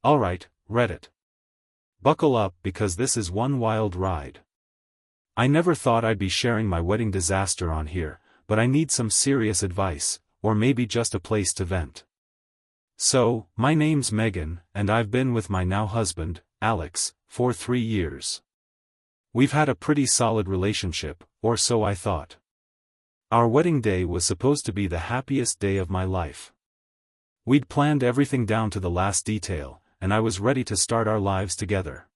Alright, Reddit. Buckle up because this is one wild ride. I never thought I'd be sharing my wedding disaster on here, but I need some serious advice, or maybe just a place to vent. So, my name's Megan, and I've been with my now husband, Alex, for 3 years. We've had a pretty solid relationship, or so I thought. Our wedding day was supposed to be the happiest day of my life. We'd planned everything down to the last detail, and I was ready to start our lives together.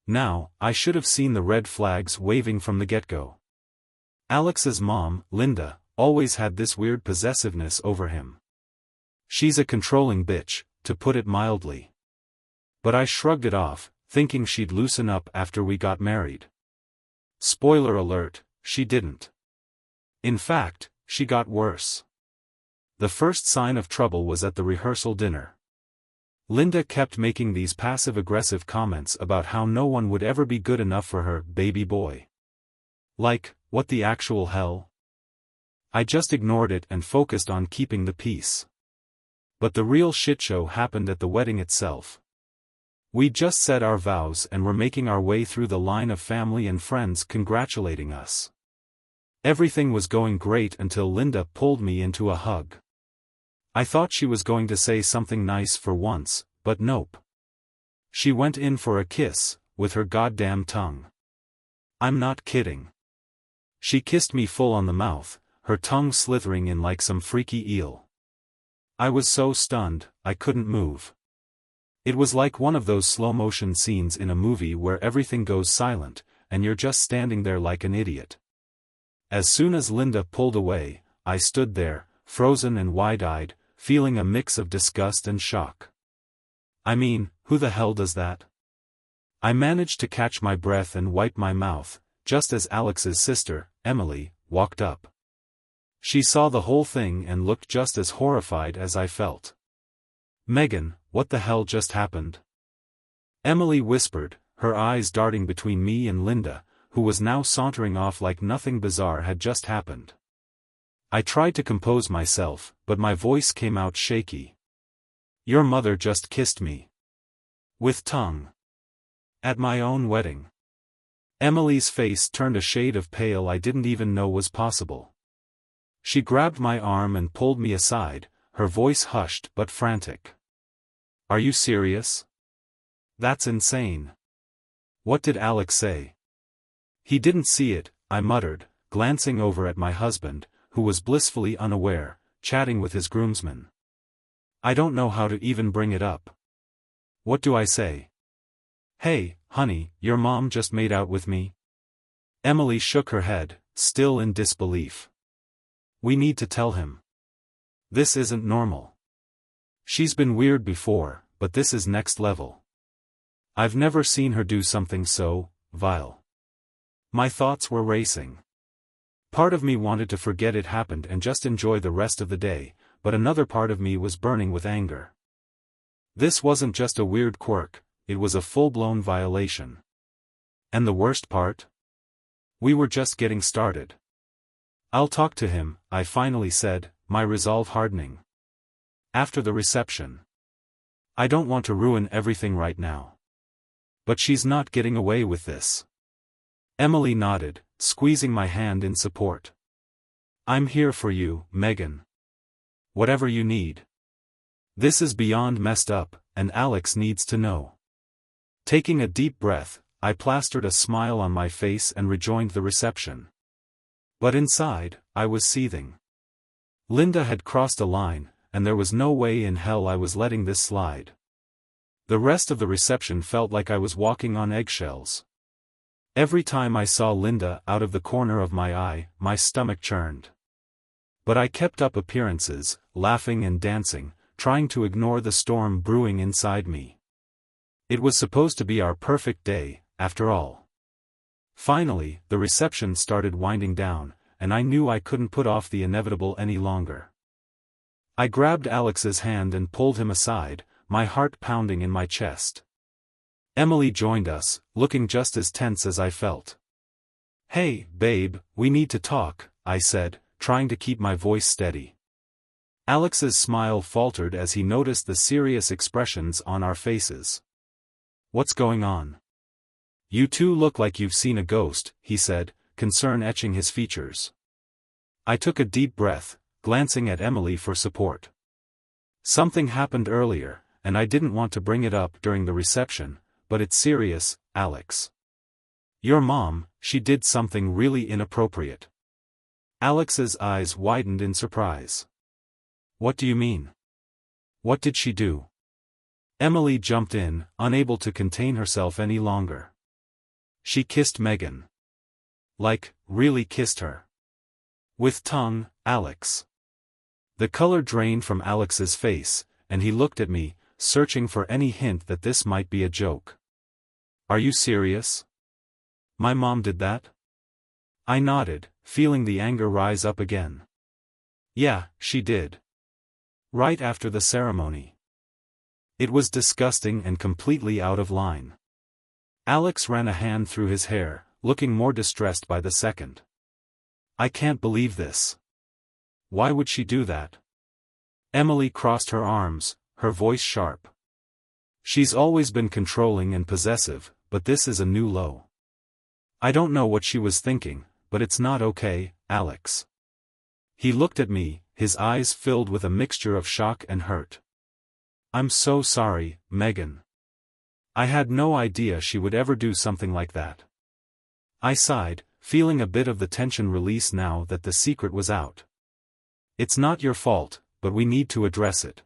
Now, I should have seen the red flags waving from the get-go. Alex's mom, Linda, always had this weird possessiveness over him. She's a controlling bitch, to put it mildly. But I shrugged it off, thinking she'd loosen up after we got married. Spoiler alert, she didn't. In fact, she got worse. The first sign of trouble was at the rehearsal dinner. Linda kept making these passive-aggressive comments about how no one would ever be good enough for her baby boy. Like, what the actual hell? I just ignored it and focused on keeping the peace. But the real shitshow happened at the wedding itself. We'd just said our vows and were making our way through the line of family and friends congratulating us. Everything was going great until Linda pulled me into a hug. I thought she was going to say something nice for once, but nope. She went in for a kiss, with her goddamn tongue. I'm not kidding. She kissed me full on the mouth, her tongue slithering in like some freaky eel. I was so stunned, I couldn't move. It was like one of those slow-motion scenes in a movie where everything goes silent, and you're just standing there like an idiot. As soon as Linda pulled away, I stood there, frozen and wide-eyed, feeling a mix of disgust and shock. I mean, who the hell does that? I managed to catch my breath and wipe my mouth, just as Alex's sister, Emily, walked up. She saw the whole thing and looked just as horrified as I felt. Megan, what the hell just happened? Emily whispered, her eyes darting between me and Linda, who was now sauntering off like nothing bizarre had just happened. I tried to compose myself, but my voice came out shaky. Your mother just kissed me. With tongue. At my own wedding. Emily's face turned a shade of pale I didn't even know was possible. She grabbed my arm and pulled me aside, her voice hushed but frantic. Are you serious? That's insane. What did Alex say? He didn't see it, I muttered, glancing over at my husband, who was blissfully unaware, chatting with his groomsmen. I don't know how to even bring it up. What do I say? Hey, honey, your mom just made out with me? Emily shook her head, still in disbelief. We need to tell him. This isn't normal. She's been weird before, but this is next level. I've never seen her do something so vile. My thoughts were racing. Part of me wanted to forget it happened and just enjoy the rest of the day, but another part of me was burning with anger. This wasn't just a weird quirk, it was a full-blown violation. And the worst part? We were just getting started. I'll talk to him, I finally said, my resolve hardening. After the reception. I don't want to ruin everything right now. But she's not getting away with this. Emily nodded, squeezing my hand in support. I'm here for you, Megan. Whatever you need. This is beyond messed up, and Alex needs to know. Taking a deep breath, I plastered a smile on my face and rejoined the reception. But inside, I was seething. Linda had crossed a line, and there was no way in hell I was letting this slide. The rest of the reception felt like I was walking on eggshells. Every time I saw Linda out of the corner of my eye, my stomach churned. But I kept up appearances, laughing and dancing, trying to ignore the storm brewing inside me. It was supposed to be our perfect day, after all. Finally, the reception started winding down, and I knew I couldn't put off the inevitable any longer. I grabbed Alex's hand and pulled him aside, my heart pounding in my chest. Emily joined us, looking just as tense as I felt. Hey, babe, we need to talk, I said, trying to keep my voice steady. Alex's smile faltered as he noticed the serious expressions on our faces. "What's going on?" "You two look like you've seen a ghost," he said, concern etching his features. I took a deep breath, glancing at Emily for support. "Something happened earlier, and I didn't want to bring it up during the reception, but it's serious, Alex. Your mom, she did something really inappropriate." Alex's eyes widened in surprise. "What do you mean? What did she do?" Emily jumped in, unable to contain herself any longer. "She kissed Megan. Like, really kissed her. With tongue, Alex." The color drained from Alex's face, and he looked at me, searching for any hint that this might be a joke. "Are you serious? My mom did that?" I nodded, feeling the anger rise up again. "Yeah, she did. Right after the ceremony. It was disgusting and completely out of line." Alex ran a hand through his hair, looking more distressed by the second. "I can't believe this. Why would she do that?" Emily crossed her arms, her voice sharp. "She's always been controlling and possessive, but this is a new low. I don't know what she was thinking, but it's not okay, Alex." He looked at me, his eyes filled with a mixture of shock and hurt. "I'm so sorry, Megan. I had no idea she would ever do something like that." I sighed, feeling a bit of the tension release now that the secret was out. "It's not your fault, but we need to address it.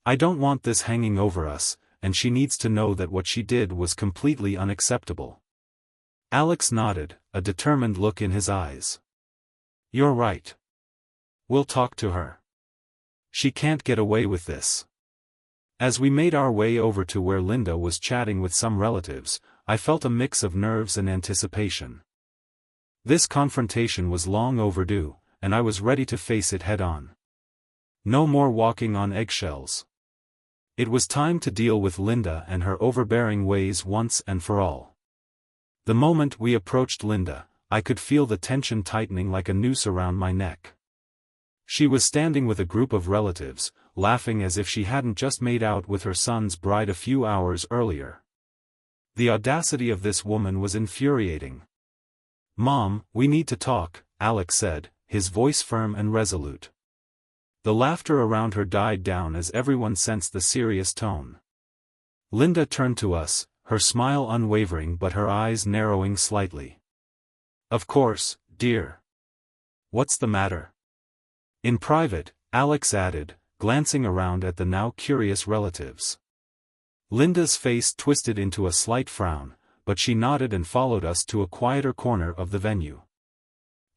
I don't want this hanging over us, and she needs to know that what she did was completely unacceptable." Alex nodded, a determined look in his eyes. "You're right. We'll talk to her. She can't get away with this." As we made our way over to where Linda was chatting with some relatives, I felt a mix of nerves and anticipation. This confrontation was long overdue, and I was ready to face it head-on. No more walking on eggshells. It was time to deal with Linda and her overbearing ways once and for all. The moment we approached Linda, I could feel the tension tightening like a noose around my neck. She was standing with a group of relatives, laughing as if she hadn't just made out with her son's bride a few hours earlier. The audacity of this woman was infuriating. "Mom, we need to talk," Alex said, his voice firm and resolute. The laughter around her died down as everyone sensed the serious tone. Linda turned to us, her smile unwavering but her eyes narrowing slightly. "Of course, dear. What's the matter?" In private, Alex added, glancing around at the now curious relatives. Linda's face twisted into a slight frown, but she nodded and followed us to a quieter corner of the venue.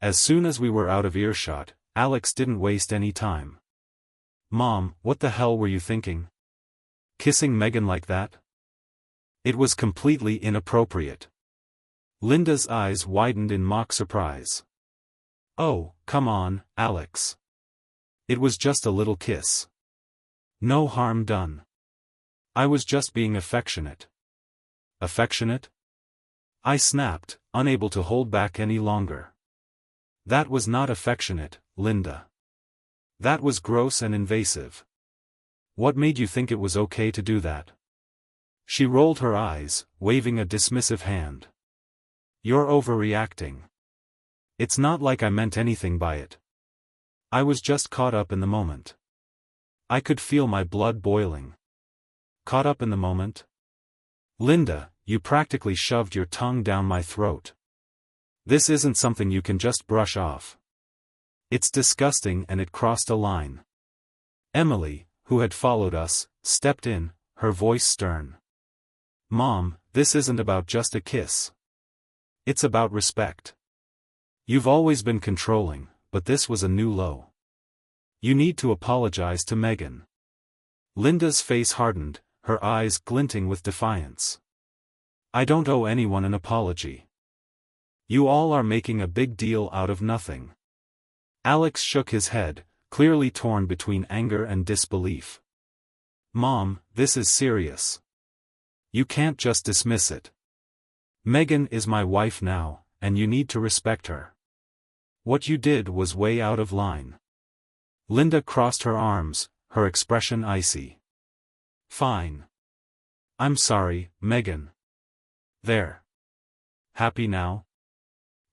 As soon as we were out of earshot, Alex didn't waste any time. "Mom, what the hell were you thinking? Kissing Megan like that? It was completely inappropriate." Linda's eyes widened in mock surprise. "Oh, come on, Alex. It was just a little kiss. No harm done. I was just being affectionate." "Affectionate?" I snapped, unable to hold back any longer. "That was not affectionate, Linda. That was gross and invasive. What made you think it was okay to do that?" She rolled her eyes, waving a dismissive hand. "You're overreacting. It's not like I meant anything by it. I was just caught up in the moment." I could feel my blood boiling. Caught up in the moment? Linda, you practically shoved your tongue down my throat. This isn't something you can just brush off. It's disgusting and it crossed a line. Emily, who had followed us, stepped in, her voice stern. "Mom, this isn't about just a kiss. It's about respect. You've always been controlling, but this was a new low. You need to apologize to Megan." Linda's face hardened, her eyes glinting with defiance. "I don't owe anyone an apology. You all are making a big deal out of nothing." Alex shook his head, clearly torn between anger and disbelief. "Mom, this is serious. You can't just dismiss it. Megan is my wife now, and you need to respect her. What you did was way out of line." Linda crossed her arms, her expression icy. Fine. I'm sorry, Megan. There. Happy now?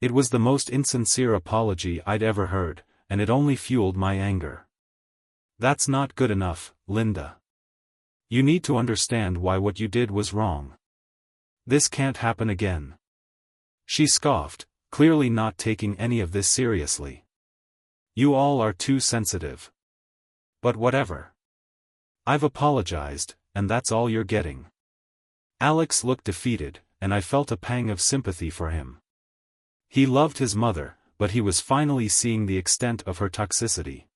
It was the most insincere apology I'd ever heard, and it only fueled my anger. That's not good enough, Linda. You need to understand why what you did was wrong. This can't happen again. She scoffed, clearly not taking any of this seriously. You all are too sensitive. But whatever. I've apologized, and that's all you're getting. Alex looked defeated, and I felt a pang of sympathy for him. He loved his mother, but he was finally seeing the extent of her toxicity.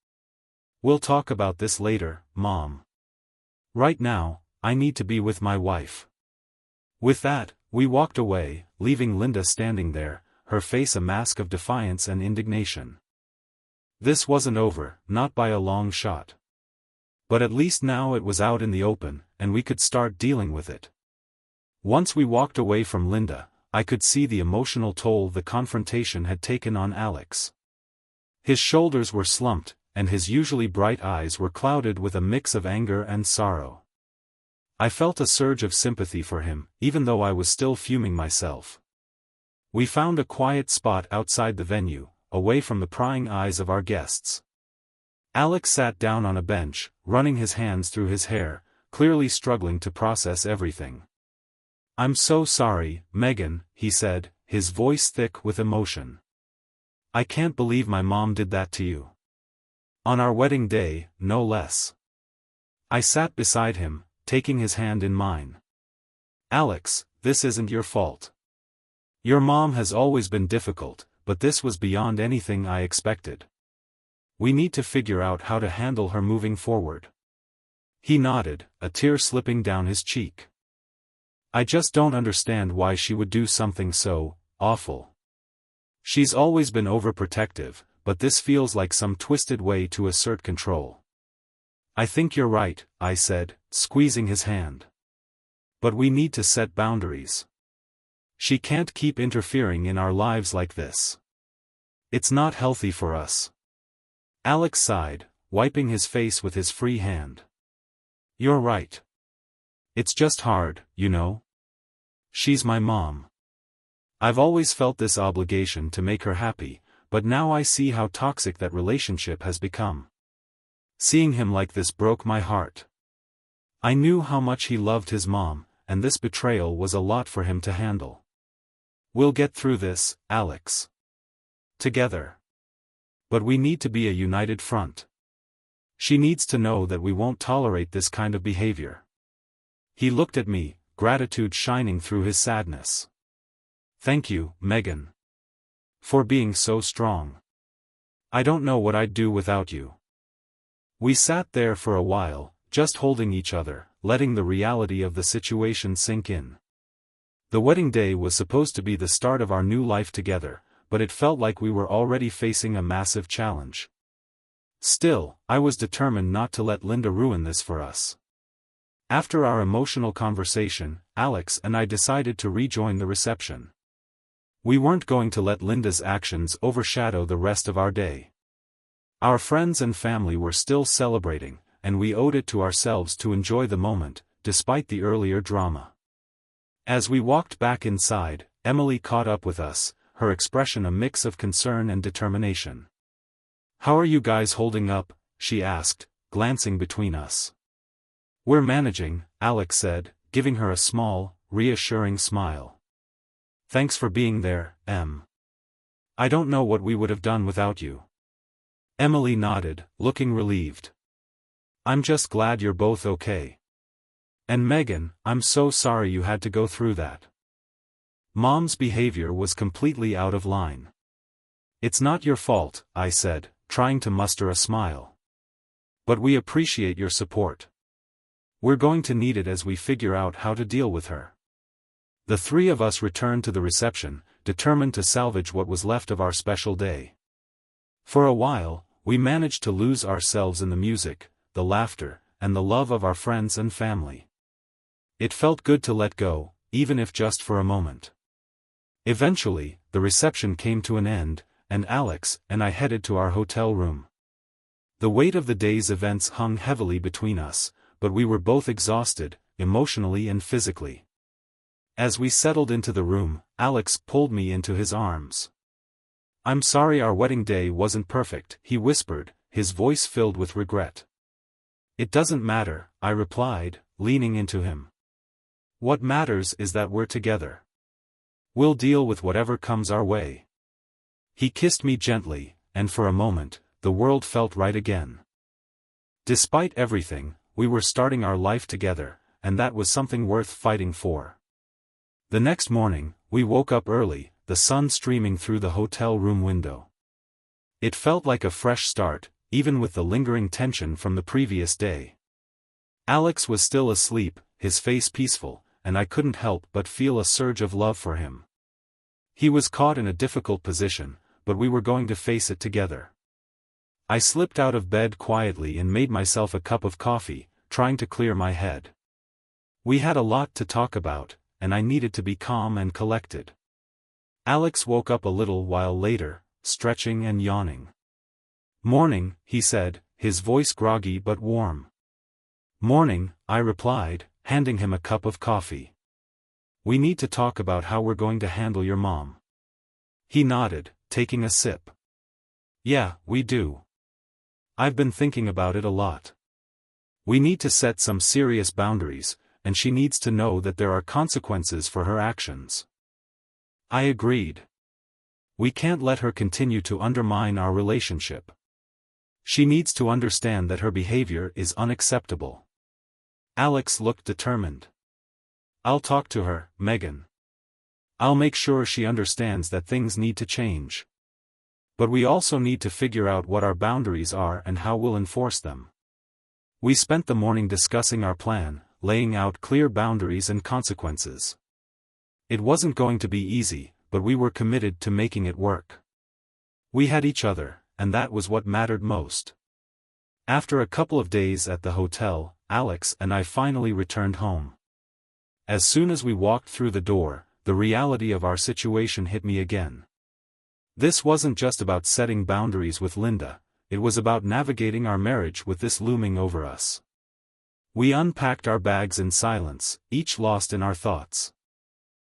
We'll talk about this later, Mom. Right now, I need to be with my wife. With that, we walked away, leaving Linda standing there, her face a mask of defiance and indignation. This wasn't over, not by a long shot. But at least now it was out in the open, and we could start dealing with it. Once we walked away from Linda, I could see the emotional toll the confrontation had taken on Alex. His shoulders were slumped, and his usually bright eyes were clouded with a mix of anger and sorrow. I felt a surge of sympathy for him, even though I was still fuming myself. We found a quiet spot outside the venue, away from the prying eyes of our guests. Alex sat down on a bench, running his hands through his hair, clearly struggling to process everything. I'm so sorry, Megan, he said, his voice thick with emotion. I can't believe my mom did that to you. On our wedding day, no less. I sat beside him, taking his hand in mine. Alex, this isn't your fault. Your mom has always been difficult, but this was beyond anything I expected. We need to figure out how to handle her moving forward. He nodded, a tear slipping down his cheek. I just don't understand why she would do something so awful. She's always been overprotective, but this feels like some twisted way to assert control. I think you're right, I said, squeezing his hand. But we need to set boundaries. She can't keep interfering in our lives like this. It's not healthy for us. Alex sighed, wiping his face with his free hand. You're right. It's just hard, you know. She's my mom. I've always felt this obligation to make her happy, but now I see how toxic that relationship has become. Seeing him like this broke my heart. I knew how much he loved his mom, and this betrayal was a lot for him to handle. We'll get through this, Alex. Together. But we need to be a united front. She needs to know that we won't tolerate this kind of behavior. He looked at me, gratitude shining through his sadness. Thank you, Megan. For being so strong. I don't know what I'd do without you. We sat there for a while, just holding each other, letting the reality of the situation sink in. The wedding day was supposed to be the start of our new life together, but it felt like we were already facing a massive challenge. Still, I was determined not to let Linda ruin this for us. After our emotional conversation, Alex and I decided to rejoin the reception. We weren't going to let Linda's actions overshadow the rest of our day. Our friends and family were still celebrating, and we owed it to ourselves to enjoy the moment, despite the earlier drama. As we walked back inside, Emily caught up with us, her expression a mix of concern and determination. How are you guys holding up? She asked, glancing between us. We're managing, Alex said, giving her a small, reassuring smile. Thanks for being there, Em. I don't know what we would have done without you. Emily nodded, looking relieved. I'm just glad you're both okay. And Megan, I'm so sorry you had to go through that. Mom's behavior was completely out of line. It's not your fault, I said, trying to muster a smile. But we appreciate your support. We're going to need it as we figure out how to deal with her. The three of us returned to the reception, determined to salvage what was left of our special day. For a while, we managed to lose ourselves in the music, the laughter, and the love of our friends and family. It felt good to let go, even if just for a moment. Eventually, the reception came to an end, and Alex and I headed to our hotel room. The weight of the day's events hung heavily between us, but we were both exhausted, emotionally and physically. As we settled into the room, Alex pulled me into his arms. "I'm sorry our wedding day wasn't perfect," he whispered, his voice filled with regret. "It doesn't matter," I replied, leaning into him. "What matters is that we're together. We'll deal with whatever comes our way." He kissed me gently, and for a moment, the world felt right again. Despite everything, we were starting our life together, and that was something worth fighting for. The next morning, we woke up early, the sun streaming through the hotel room window. It felt like a fresh start, even with the lingering tension from the previous day. Alex was still asleep, his face peaceful, and I couldn't help but feel a surge of love for him. He was caught in a difficult position, but we were going to face it together. I slipped out of bed quietly and made myself a cup of coffee, trying to clear my head. We had a lot to talk about, and I needed to be calm and collected. Alex woke up a little while later, stretching and yawning. "Morning," he said, his voice groggy but warm. "Morning," I replied, handing him a cup of coffee. "We need to talk about how we're going to handle your mom." He nodded, taking a sip. "Yeah, we do. I've been thinking about it a lot. We need to set some serious boundaries, and she needs to know that there are consequences for her actions." I agreed. We can't let her continue to undermine our relationship. She needs to understand that her behavior is unacceptable. Alex looked determined. "I'll talk to her, Megan. I'll make sure she understands that things need to change. But we also need to figure out what our boundaries are and how we'll enforce them." We spent the morning discussing our plan, laying out clear boundaries and consequences. It wasn't going to be easy, but we were committed to making it work. We had each other, and that was what mattered most. After a couple of days at the hotel, Alex and I finally returned home. As soon as we walked through the door, the reality of our situation hit me again. This wasn't just about setting boundaries with Linda, it was about navigating our marriage with this looming over us. We unpacked our bags in silence, each lost in our thoughts.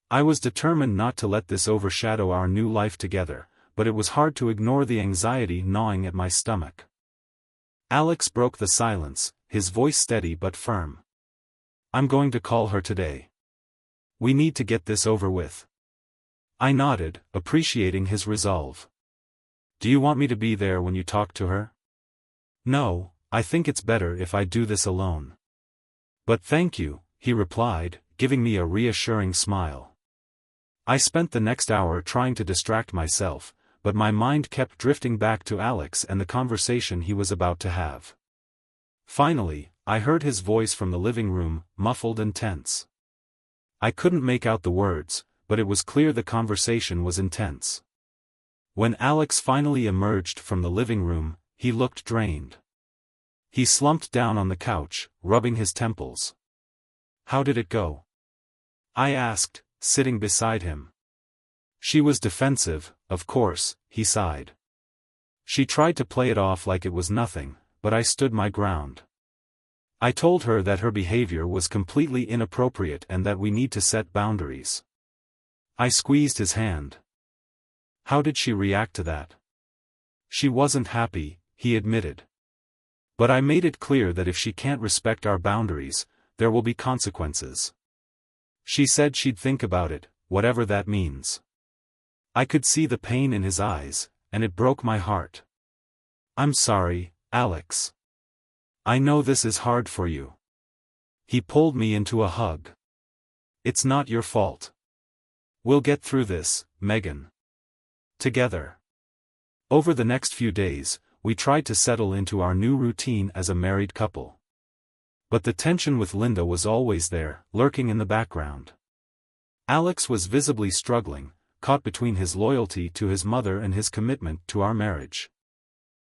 I was determined not to let this overshadow our new life together, but it was hard to ignore the anxiety gnawing at my stomach. Alex broke the silence, his voice steady but firm. "I'm going to call her today. We need to get this over with." I nodded, appreciating his resolve. "Do you want me to be there when you talk to her?" "No, I think it's better if I do this alone." "But thank you," he replied, giving me a reassuring smile. I spent the next hour trying to distract myself, but my mind kept drifting back to Alex and the conversation he was about to have. Finally, I heard his voice from the living room, muffled and tense. I couldn't make out the words, but it was clear the conversation was intense. When Alex finally emerged from the living room, he looked drained. He slumped down on the couch, rubbing his temples. "How did it go?" I asked, sitting beside him. "She was defensive, of course," he sighed. "She tried to play it off like it was nothing, but I stood my ground. I told her that her behavior was completely inappropriate and that we need to set boundaries." I squeezed his hand. "How did she react to that?" "She wasn't happy," he admitted. "But I made it clear that if she can't respect our boundaries, there will be consequences. She said she'd think about it, whatever that means." I could see the pain in his eyes, and it broke my heart. "I'm sorry, Alex. I know this is hard for you." He pulled me into a hug. "It's not your fault. We'll get through this, Megan. Together." Over the next few days, we tried to settle into our new routine as a married couple. But the tension with Linda was always there, lurking in the background. Alex was visibly struggling, caught between his loyalty to his mother and his commitment to our marriage.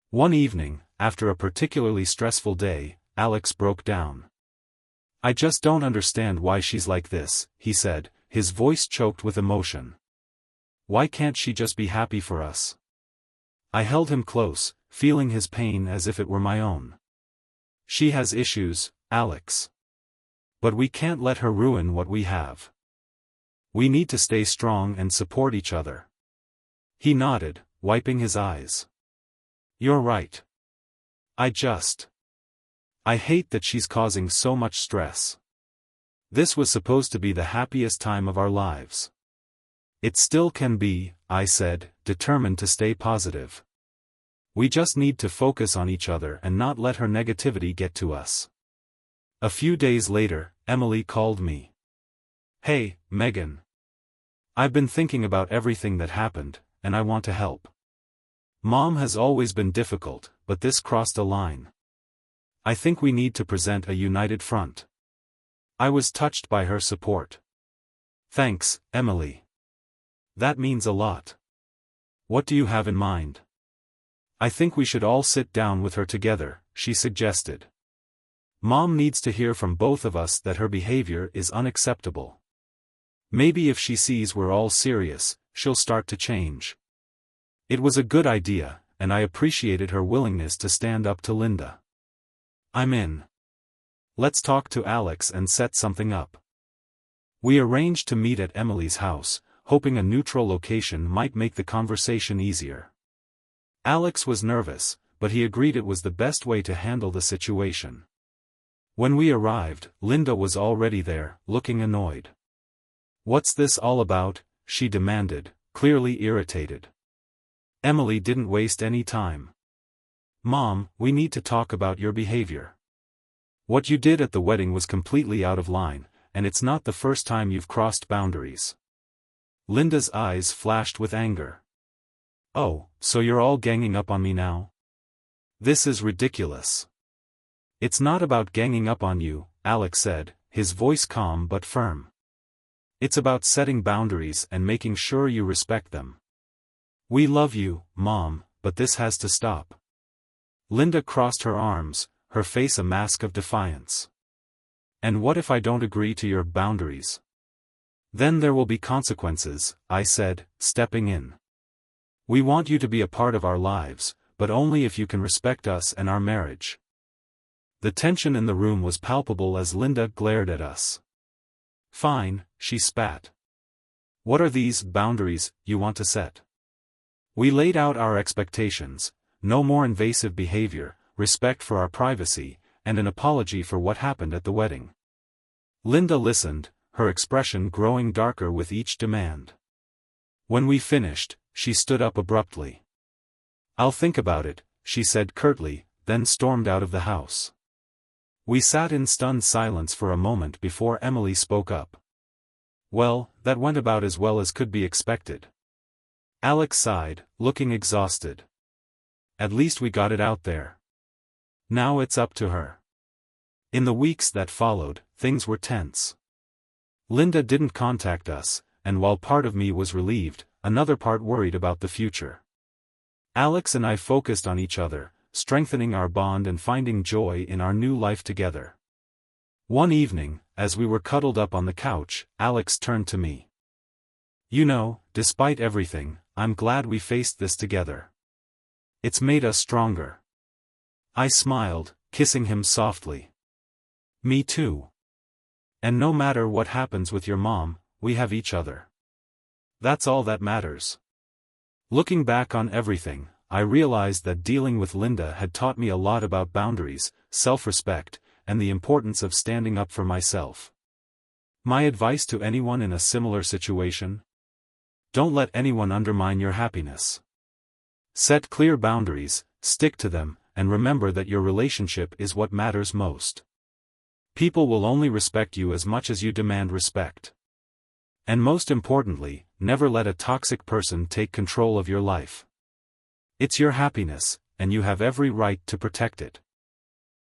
One evening, after a particularly stressful day, Alex broke down. "I just don't understand why she's like this," he said, his voice choked with emotion. "Why can't she just be happy for us?" I held him close, feeling his pain as if it were my own. She has issues, Alex. But we can't let her ruin what we have. We need to stay strong and support each other. He nodded, wiping his eyes. You're right. I hate that she's causing so much stress. This was supposed to be the happiest time of our lives. It still can be, I said, determined to stay positive. We just need to focus on each other and not let her negativity get to us. A few days later, Emily called me. Hey, Megan. I've been thinking about everything that happened, and I want to help. Mom has always been difficult, but this crossed a line. I think we need to present a united front. I was touched by her support. Thanks, Emily. That means a lot. What do you have in mind? I think we should all sit down with her together, she suggested. Mom needs to hear from both of us that her behavior is unacceptable. Maybe if she sees we're all serious, she'll start to change. It was a good idea, and I appreciated her willingness to stand up to Linda. I'm in. Let's talk to Alex and set something up. We arranged to meet at Emily's house, hoping a neutral location might make the conversation easier. Alex was nervous, but he agreed it was the best way to handle the situation. When we arrived, Linda was already there, looking annoyed. What's this all about? She demanded, clearly irritated. Emily didn't waste any time. Mom, we need to talk about your behavior. What you did at the wedding was completely out of line, and it's not the first time you've crossed boundaries. Linda's eyes flashed with anger. Oh, so you're all ganging up on me now? This is ridiculous. It's not about ganging up on you, Alex said, his voice calm but firm. It's about setting boundaries and making sure you respect them. We love you, Mom, but this has to stop. Linda crossed her arms, her face a mask of defiance. And what if I don't agree to your boundaries? Then there will be consequences, I said, stepping in. We want you to be a part of our lives, but only if you can respect us and our marriage. The tension in the room was palpable as Linda glared at us. Fine, she spat. What are these boundaries you want to set? We laid out our expectations: no more invasive behavior, respect for our privacy, and an apology for what happened at the wedding. Linda listened, her expression growing darker with each demand. When we finished, she stood up abruptly. I'll think about it, she said curtly, then stormed out of the house. We sat in stunned silence for a moment before Emily spoke up. Well, that went about as well as could be expected. Alex sighed, looking exhausted. At least we got it out there. Now it's up to her. In the weeks that followed, things were tense. Linda didn't contact us, and while part of me was relieved, another part worried about the future. Alex and I focused on each other, strengthening our bond and finding joy in our new life together. One evening, as we were cuddled up on the couch, Alex turned to me. You know, despite everything, I'm glad we faced this together. It's made us stronger. I smiled, kissing him softly. Me too. And no matter what happens with your mom, we have each other. That's all that matters. Looking back on everything, I realized that dealing with Linda had taught me a lot about boundaries, self-respect, and the importance of standing up for myself. My advice to anyone in a similar situation? Don't let anyone undermine your happiness. Set clear boundaries, stick to them, and remember that your relationship is what matters most. People will only respect you as much as you demand respect. And most importantly, never let a toxic person take control of your life. It's your happiness, and you have every right to protect it.